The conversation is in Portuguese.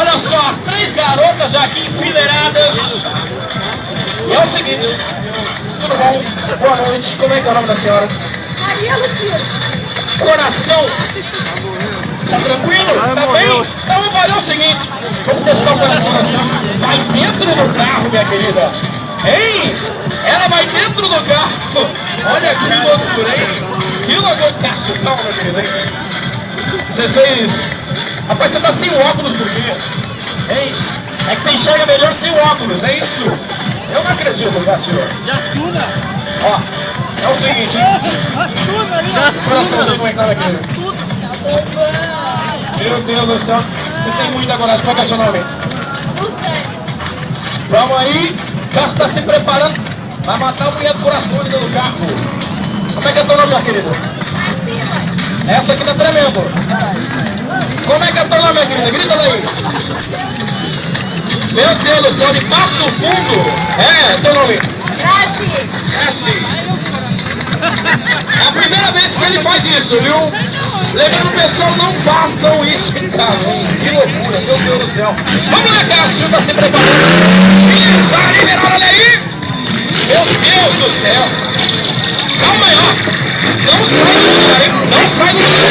Olha só, as 3 garotas já aqui enfileiradas. E é o seguinte. Tudo bom? Boa noite. Como é que é o nome da senhora? Maria Lucia. Coração. Tá tranquilo? Tá bem? Então vamos fazer o seguinte. Vamos testar o coração da senhora. Vai dentro do carro, minha querida. Hein? Ela vai dentro do carro. Olha que loucura, hein? Que loucura. Calma, meu querido, hein? Você fez... Rapaz, você tá sem óculos por quê? Hein? É que você enxerga melhor sem óculos, é isso? Eu não acredito, tá, senhor? Já estuda. Ó, é o seguinte, hein? Já estuda ali. Coraçãozinho, como é que tá, minha querida? Meu Deus do céu. Você tem muita coragem. Qual é o seu nome? Vamos aí. Já está se preparando. Vai matar a mulher do coração ali dentro do carro. Como é que é teu nome, minha querida? Essa aqui tá tremendo. Como é que é teu nome, minha querida? Grita daí. Meu Deus do céu, de Passo Fundo. É teu nome? Grazi. É a primeira vez que ele faz isso, viu? Lembrando, pessoal, não façam isso em casa, hein? Que loucura, meu Deus do céu. Vamos lá, Cássio, tá se preparando. Está liberado, olha aí. Meu Deus do céu. Calma aí, ó. Não sai do lugar, hein? Não sai do lugar.